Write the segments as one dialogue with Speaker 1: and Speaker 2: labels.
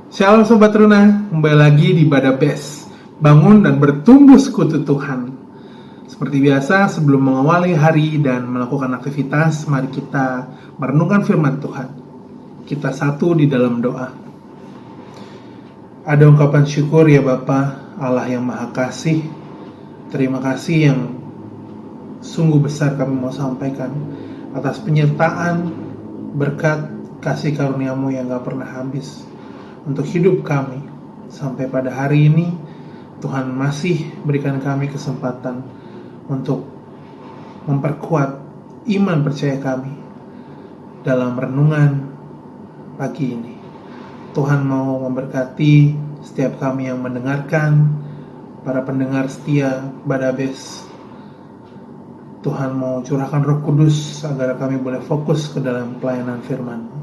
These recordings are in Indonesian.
Speaker 1: Shalom Sobat Runa, kembali lagi di Badabes, bangun dan bertumbuh sekutu Tuhan. Seperti biasa, sebelum mengawali hari dan melakukan aktivitas, mari kita merenungkan firman Tuhan. Kita satu di dalam doa. Ada ungkapan syukur ya Bapa, Allah yang Maha Kasih. Terima kasih yang sungguh besar kami mau sampaikan atas penyertaan, berkat, kasih karunia-Mu yang gak pernah habis untuk hidup kami. Sampai pada hari ini Tuhan masih berikan kami kesempatan untuk memperkuat iman percaya kami dalam renungan pagi ini. Tuhan mau memberkati setiap kami yang mendengarkan, para pendengar setia Badabes. Tuhan mau curahkan Roh Kudus agar kami boleh fokus ke dalam pelayanan firman-Mu.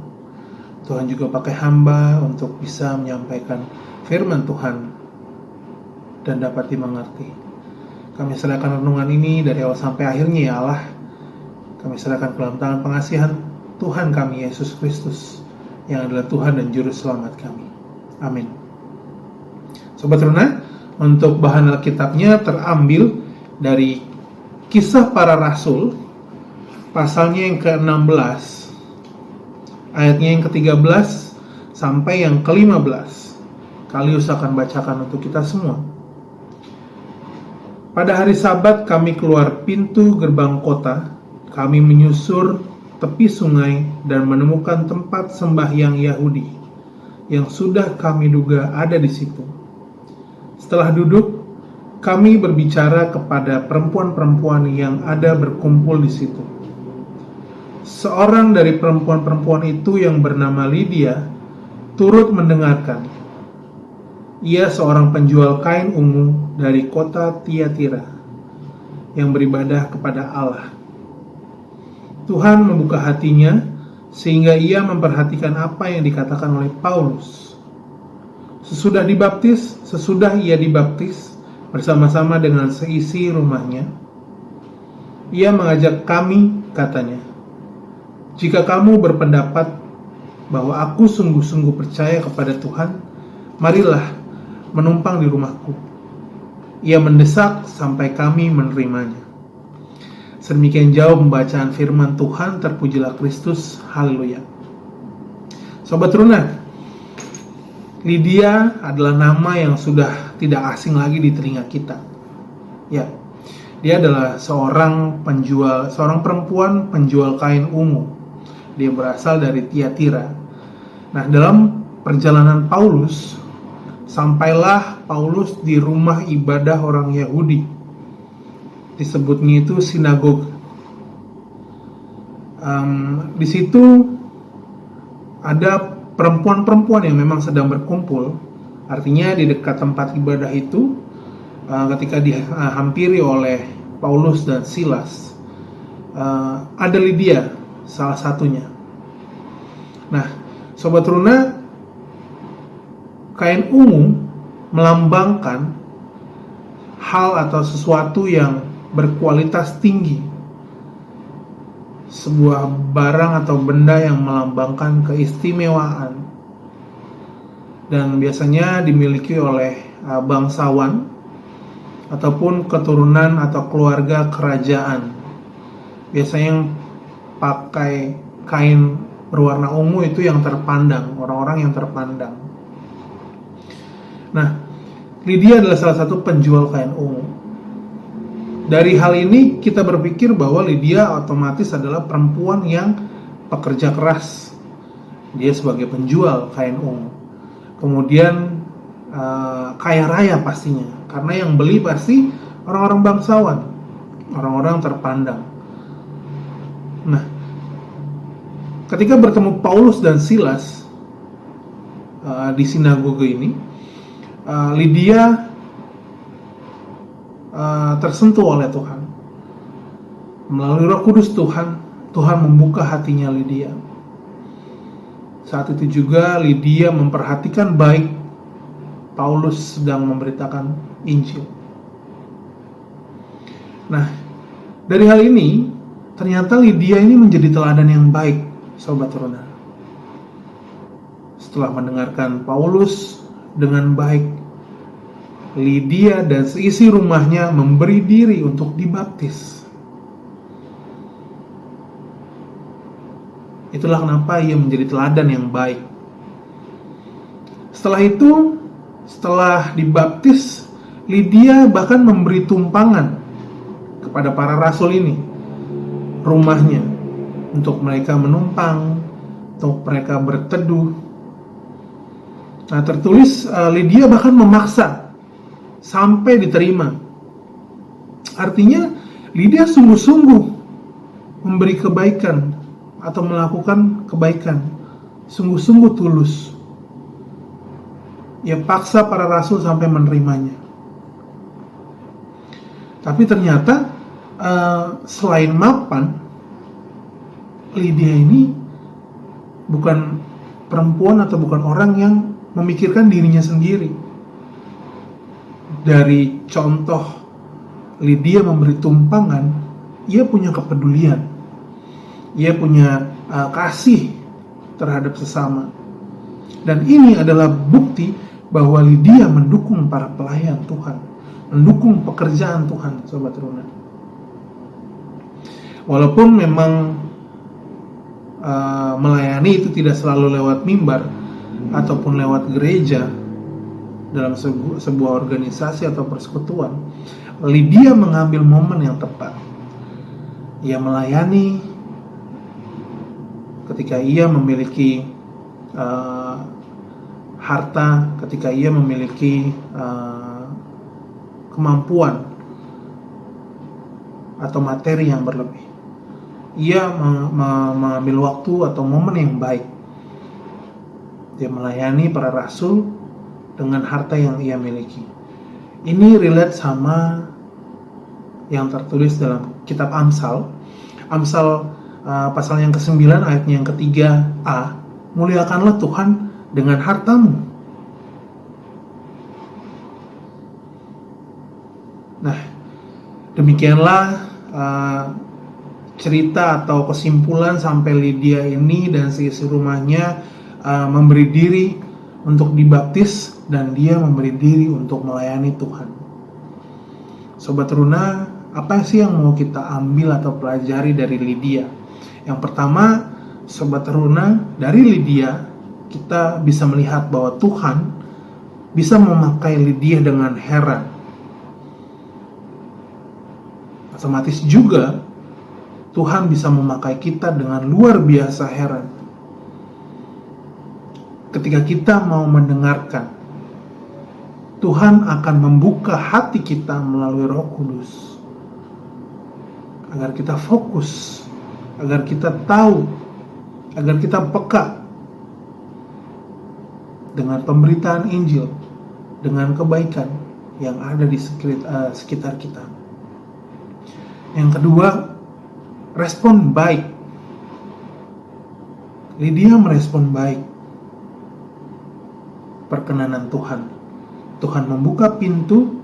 Speaker 1: Tuhan juga pakai hamba untuk bisa menyampaikan firman Tuhan dan dapat dimengerti. Kami serahkan renungan ini dari awal sampai akhirnya ya Allah. Kami serahkan ke dalam tangan pengasihan Tuhan kami Yesus Kristus yang adalah Tuhan dan Juru Selamat kami. Amin. Sobat Runa, untuk bahan Alkitabnya terambil dari Kisah Para Rasul pasalnya yang ke-16 ayatnya yang ke-13 sampai yang ke-15. Kalius akan bacakan untuk kita semua. Pada hari Sabat kami keluar pintu gerbang kota. Kami menyusur tepi sungai dan menemukan tempat sembahyang Yahudi yang sudah kami duga ada di situ. Setelah duduk, kami berbicara kepada perempuan-perempuan yang ada berkumpul di situ. Seorang dari perempuan-perempuan itu yang bernama Lydia turut mendengarkan. Ia seorang penjual kain ungu dari kota Tiatira yang beribadah kepada Allah. Tuhan membuka hatinya sehingga ia memperhatikan apa yang dikatakan oleh Paulus. Sesudah ia dibaptis bersama-sama dengan seisi rumahnya, ia mengajak kami, katanya, "Jika kamu berpendapat bahwa aku sungguh-sungguh percaya kepada Tuhan, marilah menumpang di rumahku." Ia mendesak sampai kami menerimanya. Sedemikian jauh pembacaan firman Tuhan, terpujilah Kristus, haleluya. Sobat Runa, Lydia adalah nama yang sudah tidak asing lagi di telinga kita. Ya, dia adalah seorang perempuan penjual kain ungu. Dia berasal dari Tiatira. Nah, dalam perjalanan Paulus, sampailah Paulus di rumah ibadah orang Yahudi. Disebutnya itu sinagog. Di situ ada perempuan-perempuan yang memang sedang berkumpul. Artinya di dekat tempat ibadah itu, ketika dihampiri oleh Paulus dan Silas, ada Lydia salah satunya. Nah, Sobat Runa, kain ungu melambangkan hal atau sesuatu yang berkualitas tinggi, sebuah barang atau benda yang melambangkan keistimewaan dan biasanya dimiliki oleh bangsawan ataupun keturunan atau keluarga kerajaan. Biasanya yang pakai kain berwarna ungu itu yang terpandang, orang-orang yang terpandang. Nah, Lydia adalah salah satu penjual kain ungu. Dari hal ini kita berpikir bahwa Lydia otomatis adalah perempuan yang pekerja keras. Dia sebagai penjual kain ungu. Kemudian kaya raya pastinya, karena yang beli pasti orang-orang bangsawan, orang-orang terpandang. Nah, ketika bertemu Paulus dan Silas di sinagoge ini, Lydia tersentuh oleh Tuhan. Melalui Roh Kudus Tuhan membuka hatinya Lydia. Saat itu juga Lydia memperhatikan baik Paulus sedang memberitakan Injil. Nah, Dari hal ini, ternyata Lydia ini menjadi teladan yang baik, Sobat Teruna. Setelah mendengarkan Paulus dengan baik, Lydia dan seisi rumahnya memberi diri untuk dibaptis. Itulah kenapa ia menjadi teladan yang baik. Setelah itu, setelah dibaptis, Lydia bahkan memberi tumpangan kepada para rasul ini, rumahnya, untuk mereka menumpang, untuk mereka berteduh. Nah, tertulis Lydia bahkan memaksa sampai diterima. Artinya Lydia sungguh-sungguh memberi kebaikan atau melakukan kebaikan, sungguh-sungguh tulus. Ia paksa para rasul sampai menerimanya. Tapi ternyata selain mapan, Lydia ini bukan perempuan atau bukan orang yang memikirkan dirinya sendiri. Dari contoh Lydia memberi tumpangan, ia punya kepedulian, ia punya kasih terhadap sesama. Dan ini adalah bukti bahwa Lydia mendukung para pelayan Tuhan, mendukung pekerjaan Tuhan, Sobat Teruna. Walaupun memang melayani itu tidak selalu lewat mimbar ataupun lewat gereja dalam sebuah organisasi atau persekutuan, Lydia mengambil momen yang tepat. Ia melayani ketika ia memiliki harta, ketika ia memiliki kemampuan atau materi yang berlebih. Ia mengambil waktu atau momen yang baik. Dia melayani para rasul dengan harta yang ia miliki. Ini relate sama yang tertulis dalam kitab Amsal. Amsal pasal yang ke-9 ayatnya yang ke-3a. Muliakanlah Tuhan dengan hartamu. Nah, demikianlah cerita atau kesimpulan sampai Lydia ini dan seisi rumahnya memberi diri untuk dibaptis dan dia memberi diri untuk melayani Tuhan. Sobat Teruna, apa sih yang mau kita ambil atau pelajari dari Lydia? Yang pertama, Sobat Teruna, dari Lydia kita bisa melihat bahwa Tuhan bisa memakai Lydia dengan heran. Otomatis juga Tuhan bisa memakai kita dengan luar biasa heran. Ketika kita mau mendengarkan, Tuhan akan membuka hati kita melalui Roh Kudus. Agar kita fokus, agar kita tahu, agar kita peka dengan pemberitaan Injil, dengan kebaikan yang ada di sekitar kita. Yang kedua, respon baik. Lydia merespon baik perkenanan Tuhan. Tuhan membuka pintu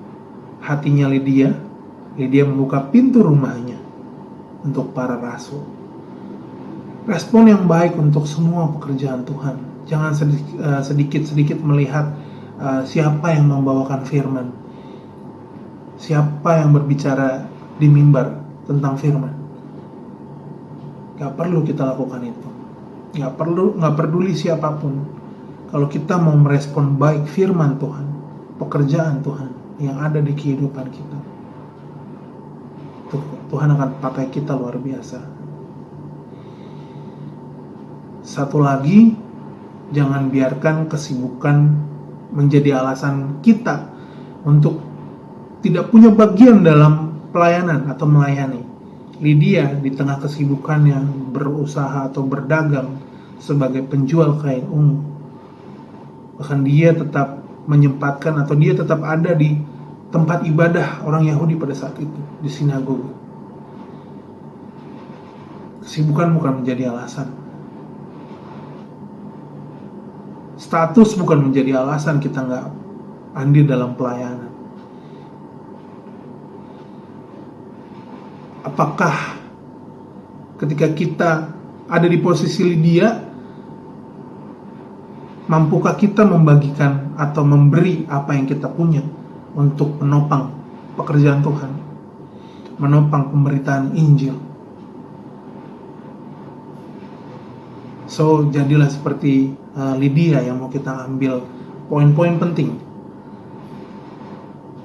Speaker 1: hatinya Lydia. Lydia membuka pintu rumahnya untuk para rasul. Respon yang baik untuk semua pekerjaan Tuhan. Jangan sedikit-sedikit melihat siapa yang membawakan firman, siapa yang berbicara di mimbar tentang firman. Gak perlu kita lakukan itu. Gak peduli siapapun. Kalau kita mau merespon baik firman Tuhan, pekerjaan Tuhan yang ada di kehidupan kita, Tuhan akan pakai kita luar biasa. Satu lagi, jangan biarkan kesibukan menjadi alasan kita untuk tidak punya bagian dalam pelayanan atau melayani. Lydia di tengah kesibukannya berusaha atau berdagang sebagai penjual kain ungu, bahkan dia tetap menyempatkan atau dia tetap ada di tempat ibadah orang Yahudi pada saat itu, di sinagoga. Kesibukan bukan menjadi alasan. Status bukan menjadi alasan kita nggak andil dalam pelayanan. Apakah ketika kita ada di posisi Lydia, mampukah kita membagikan atau memberi apa yang kita punya untuk menopang pekerjaan Tuhan, menopang pemberitaan Injil? So, jadilah seperti Lydia yang mau kita ambil poin-poin penting.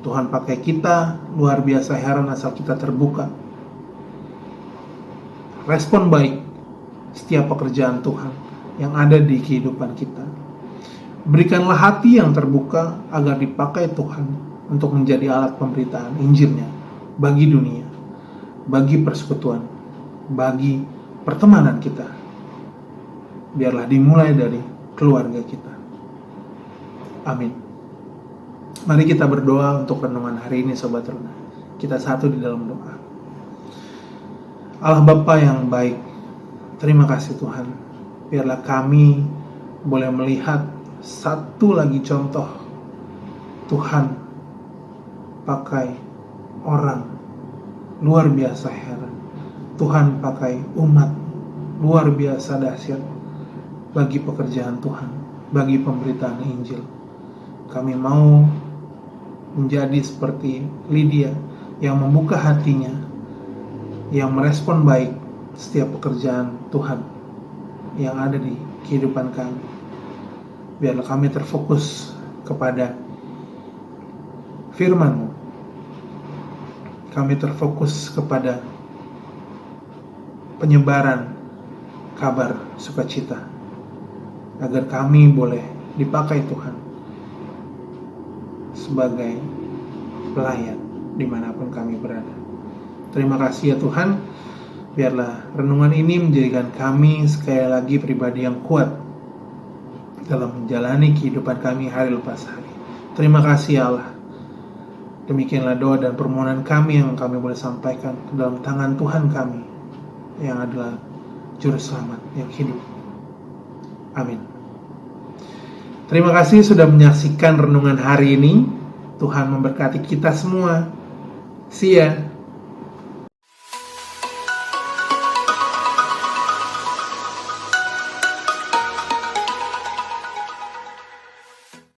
Speaker 1: Tuhan pakai kita, luar biasa heran asal kita terbuka. Respon baik setiap pekerjaan Tuhan yang ada di kehidupan kita. Berikanlah hati yang terbuka agar dipakai Tuhan untuk menjadi alat pemberitaan Injilnya bagi dunia, bagi persekutuan, bagi pertemanan kita. Biarlah dimulai dari keluarga kita. Amin. Mari kita berdoa untuk renungan hari ini, Sobat Runa. Kita satu di dalam doa. Allah Bapa yang baik, terima kasih Tuhan. Biarlah kami boleh melihat satu lagi contoh Tuhan pakai orang luar biasa heran. Tuhan pakai umat luar biasa dahsyat bagi pekerjaan Tuhan, bagi pemberitaan Injil. Kami mau menjadi seperti Lydia yang membuka hatinya, yang merespon baik setiap pekerjaan Tuhan yang ada di kehidupan kami. Biarlah kami terfokus kepada firman-Mu. Kami terfokus kepada penyebaran kabar sukacita, agar kami boleh dipakai Tuhan sebagai pelayan dimanapun kami berada. Terima kasih ya Tuhan. Biarlah renungan ini menjadikan kami sekali lagi pribadi yang kuat dalam menjalani kehidupan kami hari lepas hari. Terima kasih ya Allah. Demikianlah doa dan permohonan kami yang kami boleh sampaikan ke dalam tangan Tuhan kami yang adalah Juru Selamat yang hidup. Amin. Terima kasih sudah menyaksikan renungan hari ini. Tuhan memberkati kita semua. See ya.